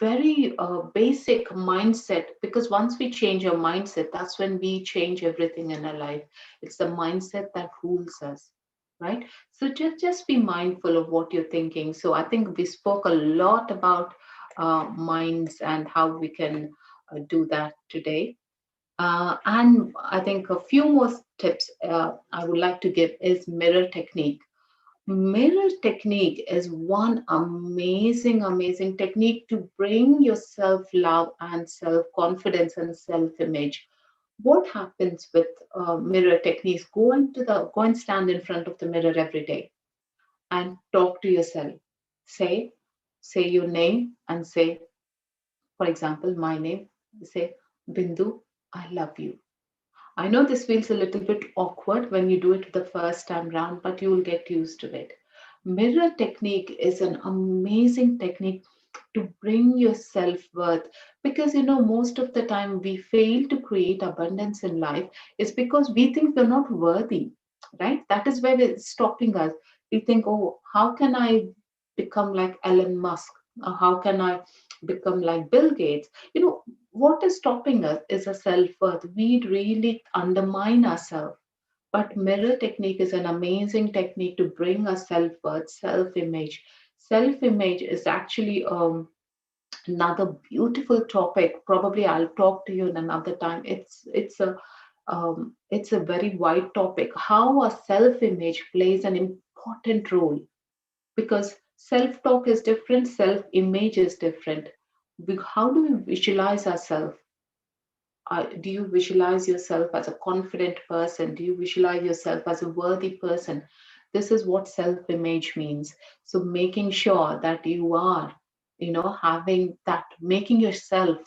very basic mindset, because once we change our mindset, that's when we change everything in our life. It's the mindset that rules us, right? So just be mindful of what you're thinking. So I think we spoke a lot about minds and how we can do that today. And I think a few more tips I would like to give is mirror technique. Mirror technique is one amazing technique to bring your self love and self confidence and self image. What happens with mirror techniques? Go and stand in front of the mirror every day and talk to yourself. Say, say your name and say, for example, my name. Say, Bindu, I love you. I know this feels a little bit awkward when you do it the first time round, but you will get used to it. Mirror technique is an amazing technique to bring your self worth, because most of the time we fail to create abundance in life is because we think we're not worthy, right? That is where it's stopping us. We think, oh, how can I become like Elon Musk? Or how can I become like Bill Gates? What is stopping us is a self worth. We really undermine ourselves. But mirror technique is an amazing technique to bring a self worth, self image. Self image is actually another beautiful topic. Probably I'll talk to you in another time. It's a very wide topic. How a self image plays an important role, because self talk is different, self image is different. How do we visualize ourselves? Do you visualize yourself as a confident person? Do you visualize yourself as a worthy person? This is what self image means. So making sure that you are, having that, making yourself,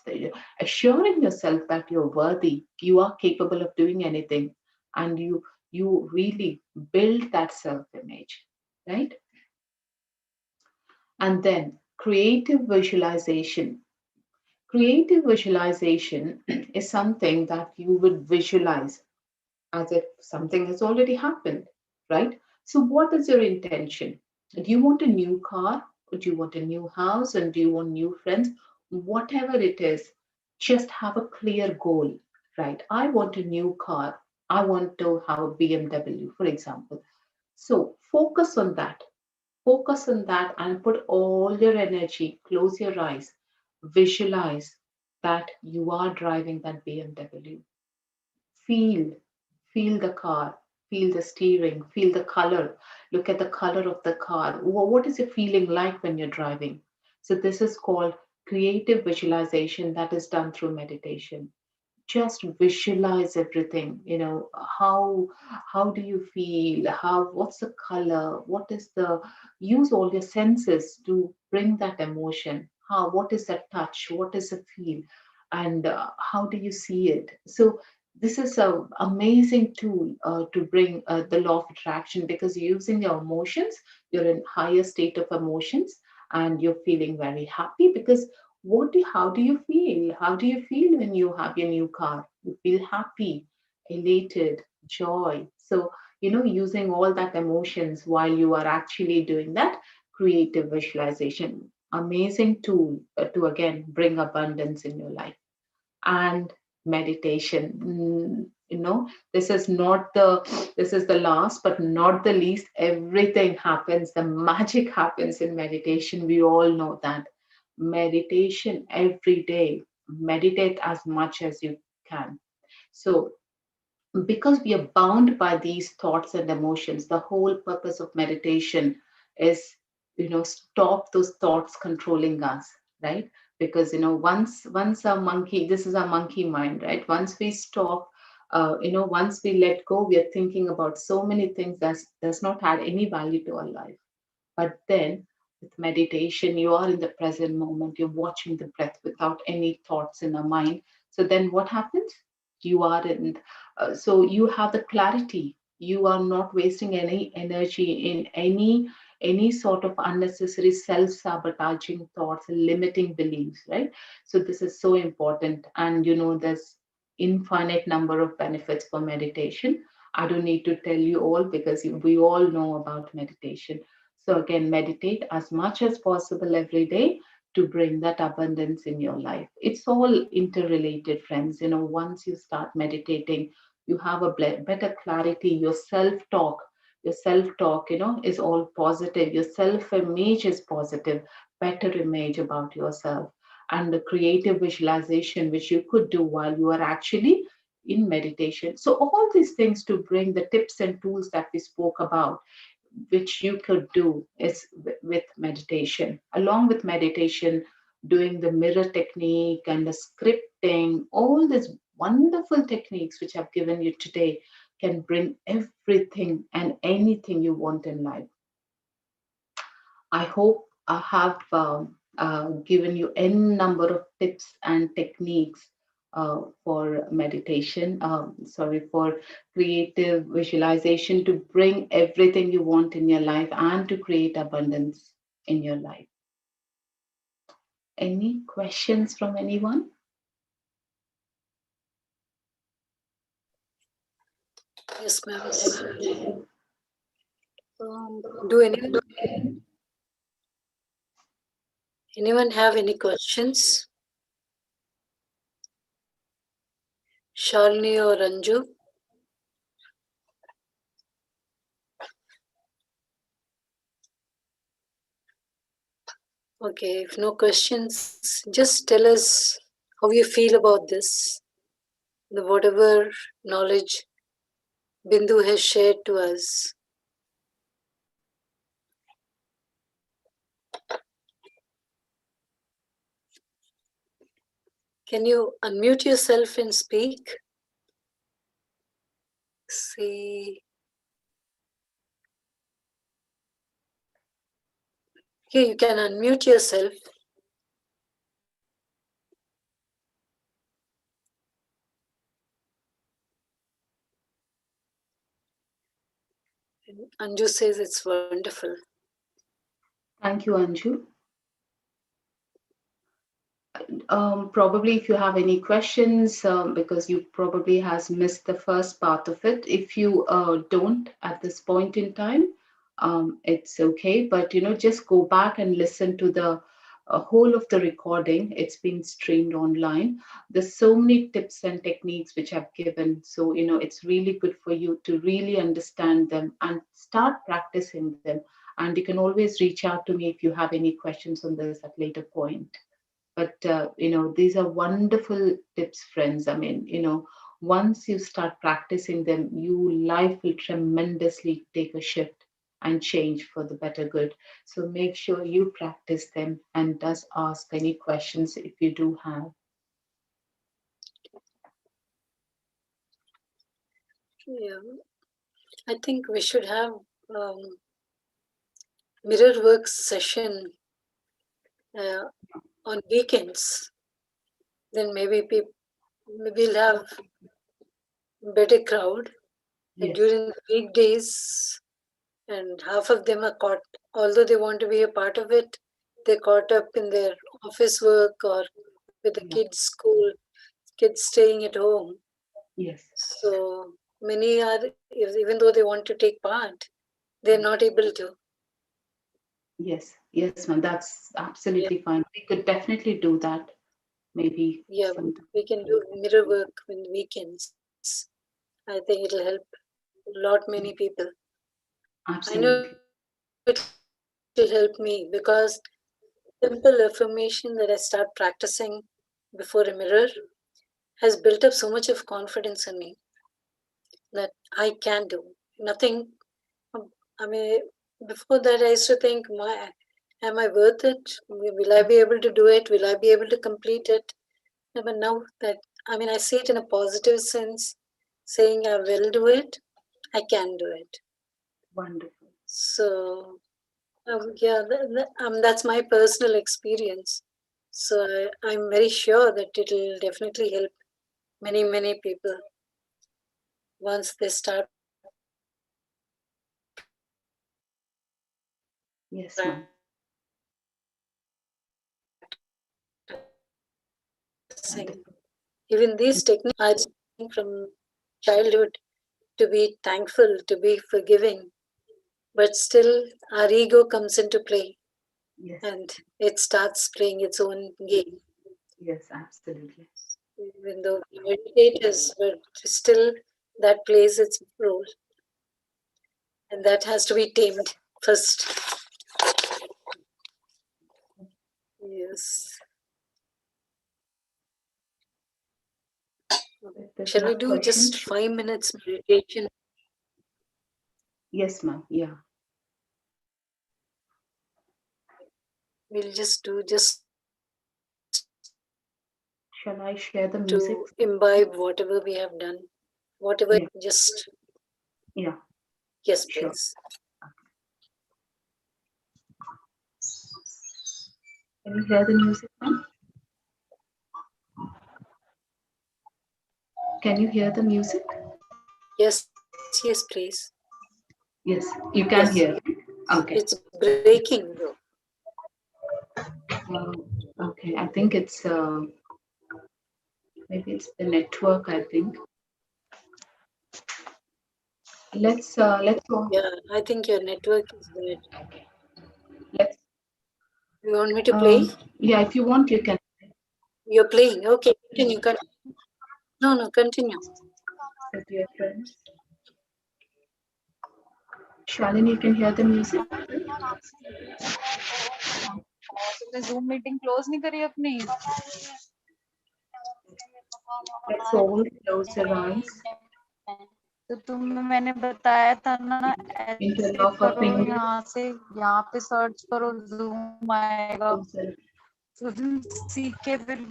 assuring yourself that you're worthy, you are capable of doing anything, and you really build that self image, right? And then creative visualization. Creative visualization is something that you would visualize as if something has already happened, right? So, what is your intention? Do you want a new car? Or do you want a new house? And do you want new friends? Whatever it is, just have a clear goal, right? I want a new car. I want to have a BMW, for example. So, focus on that and put all your energy, close your eyes, visualize that you are driving that BMW. Feel, feel the car, feel the steering, feel the color, look at the color of the car. What is it feeling like when you're driving? So, this is called creative visualization that is done through meditation. Just visualize everything. How do you feel, what's the color, what is the, use all your senses to bring that emotion. What is that touch, what is the feel, and how do you see it? So this is a amazing tool to bring the law of attraction, because using your emotions, you're in higher state of emotions, and you're feeling very happy, because how do you feel? How do you feel when you have your new car? You feel happy, elated, joy. So, using all that emotions while you are actually doing that creative visualization. Amazing tool to again bring abundance in your life. And meditation. This is the last but not the least. Everything happens, the magic happens in meditation. We all know that. Meditation every day. Meditate as much as you can. So because we are bound by these thoughts and emotions, the whole purpose of meditation is, stop those thoughts controlling us, right? Because once a monkey, this is a monkey mind, right? Once we stop, once we let go, we are thinking about so many things that does not add any value to our life. But then with meditation, you are in the present moment, you're watching the breath without any thoughts in our mind. So then what happens? You are in, so you have the clarity. You are not wasting any energy in any sort of unnecessary self-sabotaging thoughts and limiting beliefs, right? So this is so important. And there's infinite number of benefits for meditation. I don't need to tell you all, because we all know about meditation. So, again, meditate as much as possible every day to bring that abundance in your life. It's all interrelated, friends. Once you start meditating, you have a better clarity. Your self talk, is all positive. Your self image is positive, better image about yourself. And the creative visualization, which you could do while you are actually in meditation. So, all these things to bring the tips and tools that we spoke about, which you could do is with meditation. Along with meditation, doing the mirror technique and the scripting, all these wonderful techniques which I've given you today can bring everything and anything you want in life. I hope I have given you n number of tips and techniques for meditation. Sorry, for creative visualization to bring everything you want in your life and to create abundance in your life. Any questions from anyone? Yes, ma'am. Do anyone have any questions? Shalini or Ranju? Okay, if no questions, just tell us how you feel about this, the whatever knowledge Bindu has shared to us. Can you unmute yourself and speak? See, here you can unmute yourself. Anju says it's wonderful. Thank you, Anju. Probably if you have any questions, because you probably has missed the first part of it. If you don't at this point in time, it's okay. But just go back and listen to the whole of the recording. It's been streamed online. There's so many tips and techniques which I've given. So it's really good for you to really understand them and start practicing them. And you can always reach out to me if you have any questions on this at later point. But these are wonderful tips, friends. I mean, once you start practicing them, your life will tremendously take a shift and change for the better good. So make sure you practice them and does ask any questions if you do have. Yeah, I think we should have um, mirror work session uh, on weekends. Then maybe we'll have better crowd. And Yes, during the weekdays, and half of them are caught, although they want to be a part of it, they're caught up in their office work or with the yeah, kids' school, kids staying at home. yes, So many are, even though they want to take part, they're yes, not able to. yes, ma'am. That's Yeah, absolutely fine. We could definitely do that maybe yeah, sometime. we can do mirror work in weekends. I think it'll help a lot many Yeah, people. I know it'll absolutely. help me because simple affirmation that I start practicing before a mirror has built up so much of confidence in me that I can do nothing. I mean, before that, I used to think, am I worth it? Will I be able to do it? Will I be able to complete it? No, but now that, I mean, I see it in a positive sense, saying I will do it, I can do it. Wonderful. So, yeah, that's my personal experience. So I'm very sure that it will definitely help many people once they start practicing. Yes, ma'am. Even these techniques Wonderful. I from childhood to be thankful, to be forgiving, but still our ego comes into play Yes, and it starts playing its own game. yes, absolutely. Even though we meditators, but still that plays its role, and that has to be tamed first. Yes. If there's Shall no we do question, just 5 minutes meditation? yes, ma'am. Yeah. we'll just do just Shall I share the to music? imbibe whatever we have done. Whatever, Yeah, just, yeah, yes, sure. please. Can you hear the music now? Can you hear the music? Yes, yes, please. Yes, you can Yes, hear. Okay. it's breaking though. Uh, okay, I think it's maybe it's the network. I think let's go. Yeah, I think your network is bad. Let's You want me to play? yeah. If you want, you can. You're playing. Okay, continue. No, no, continue. Set your friends. Shalini, you can hear the music. तुमने zoom meeting close नहीं करी अपनी Let's all close our eyes. तो तुम्हें मैंने बताया था ना ऐसे Interlock our करो fingers. यहाँ पे सर्च करो जूम आएगा Close our तो तुम सीख के फिर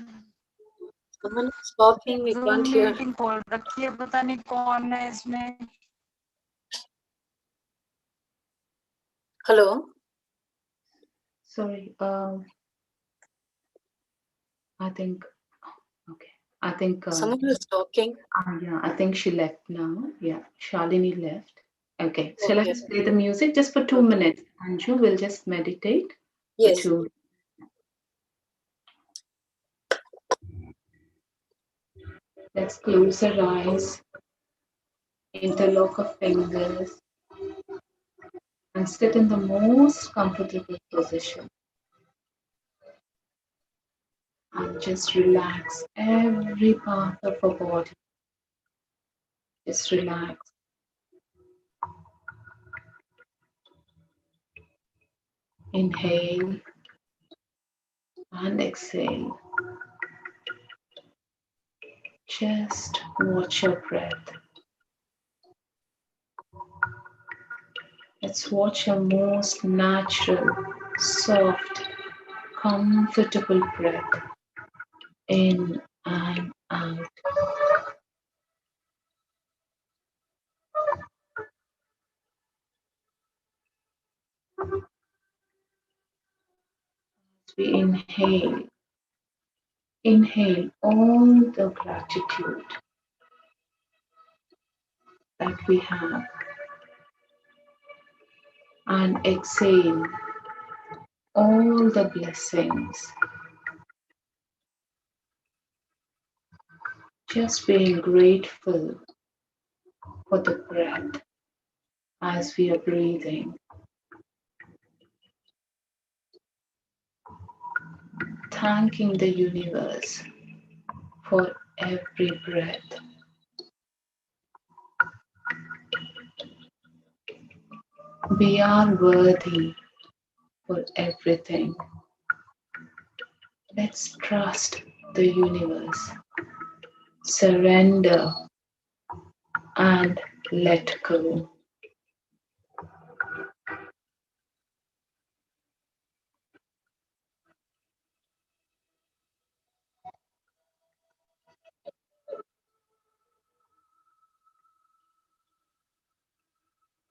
Someone is talking, we zoom can't hear. Meeting खोल रखी है पता नहीं कौन है इसमें Hello? sorry. I think okay. I think Someone was talking. yeah. I think she left now. Yeah, Shalini left. Okay. Shall I Okay. just play the music just for 2 minutes? Anju will just meditate for Yes. 2. Let's close our eyes, interlock our fingers, and sit in the most comfortable position. And just relax every part of our body. Just relax. Inhale and exhale. Just watch your breath. Let's watch your most natural, soft, comfortable breath in and out. As we inhale all the gratitude that we have and exhale all the blessings. Just being grateful for the breath as we are breathing. Thanking the universe for every breath. We are worthy for everything. Let's trust the universe, surrender, and let go.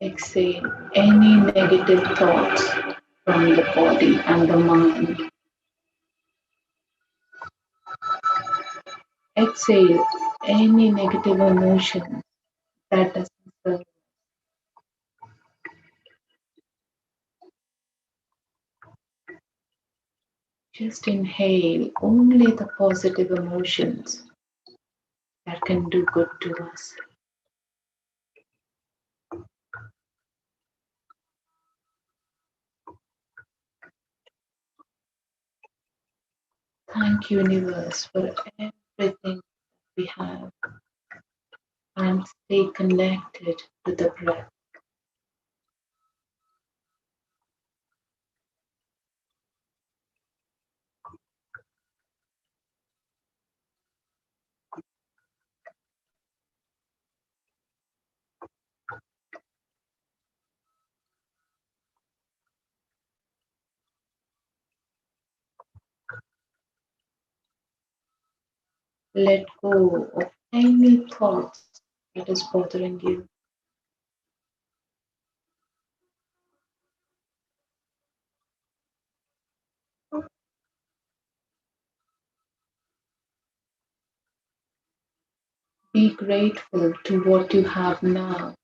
Exhale any negative thoughts from the body and the mind. Exhale any negative emotion that doesn't serve. Just inhale only the positive emotions that can do good to us. Thank you, universe, for everything we have and stay connected to the breath. Let go of any thoughts that is bothering you. Be grateful to what you have now.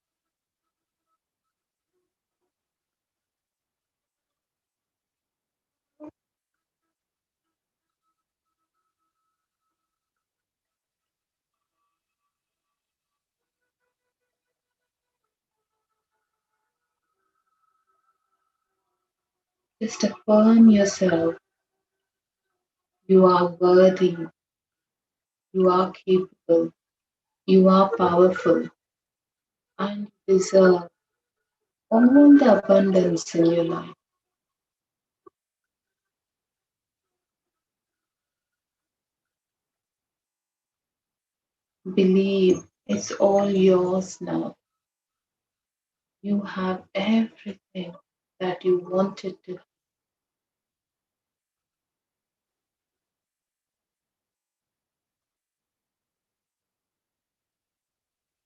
Just affirm yourself. You are worthy. You are capable. You are powerful. And you deserve all the abundance in your life. Believe it's all yours now. You have everything that you wanted to.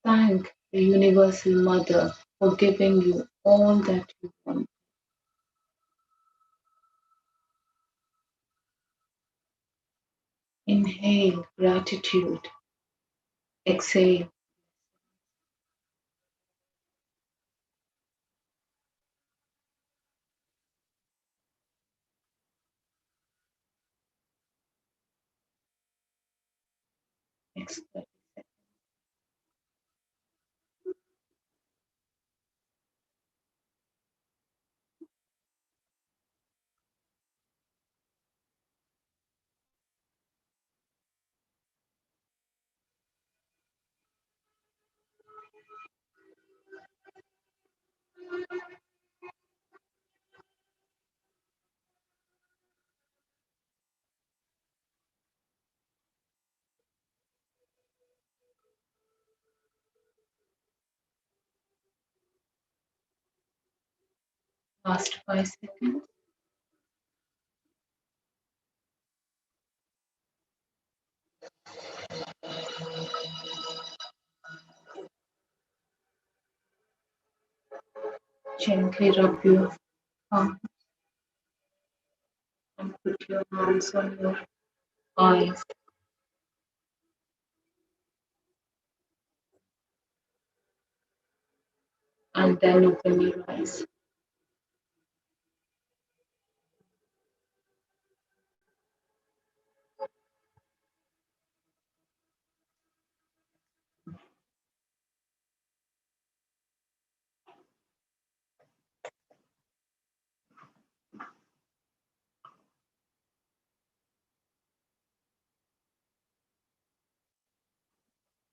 Thank the Universal Mother for giving you all that you want. Inhale gratitude. Exhale. Exhale. Last 5 seconds. Gently rub your palm and put your hands on your eyes and then open your eyes.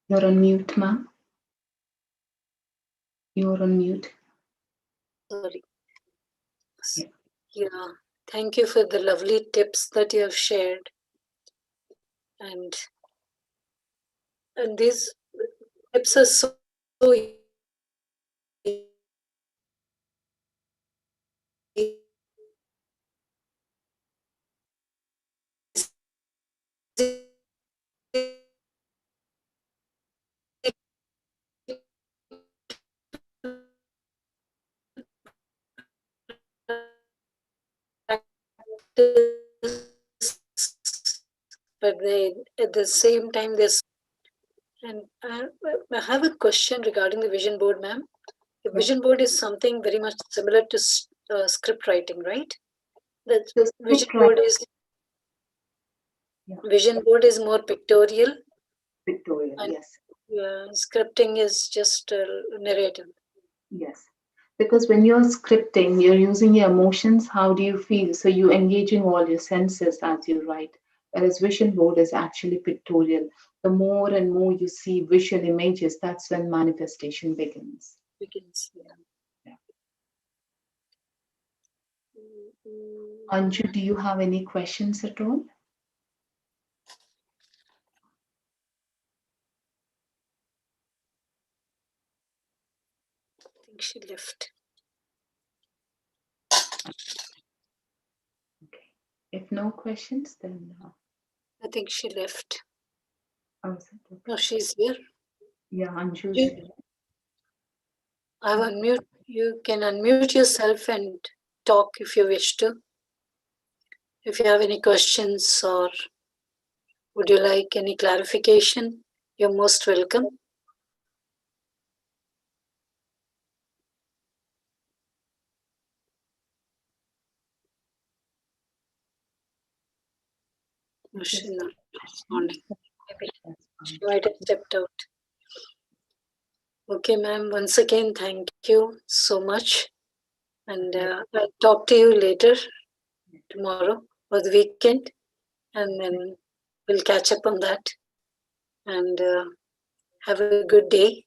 You're on mute, ma'am. You're on mute. Sorry. Yeah. Yeah. Thank you for the lovely tips that you have shared. And these tips are so but they at the same time there's and I have a question regarding the vision board, ma'am. The Yeah. vision board is something very much similar to script writing, right? The So vision script writing. board is Yeah. vision board is more pictorial, Pictorial. and Yes. scripting is just narrative. Yes. Because when you're scripting, you're using your emotions. How do you feel? So you engaging all your senses as you write. Whereas vision board is actually pictorial. The more and more you see visual images, that's when manifestation begins. Begins. Yeah. Yeah. Mm, Anju, do you have any questions at all? I think she left. Okay. If no questions, then I think she left. Oh, is it okay? No, she's here. Yeah, Anju's You, here. I've unmute. You can unmute yourself and talk if you wish to. If you have any questions or would you like any clarification, you're most welcome. No, she's Just not responding. Maybe that's she fine. might have stepped out. Okay, ma'am. Once again, thank you so much. And I'll talk to you later, tomorrow or the weekend, and then we'll catch up on that. And have a good day.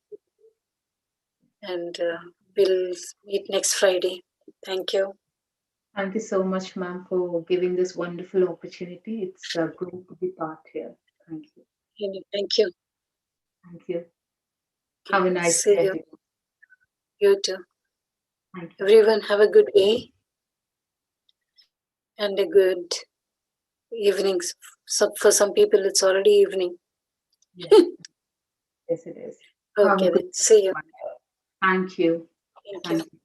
And we'll meet next Friday. Thank you. Thank you so much, ma'am, for giving this wonderful opportunity. It's great to be part here. Thank you. Thank you. Thank you. Okay. Have a nice See day, you. everyone. You too. Thank you. Everyone, have a good day and a good evening. So for some people, it's already evening. Yes, yes, it is. Have a Okay, good then. See you. one. Thank you. Thank Thank you. you.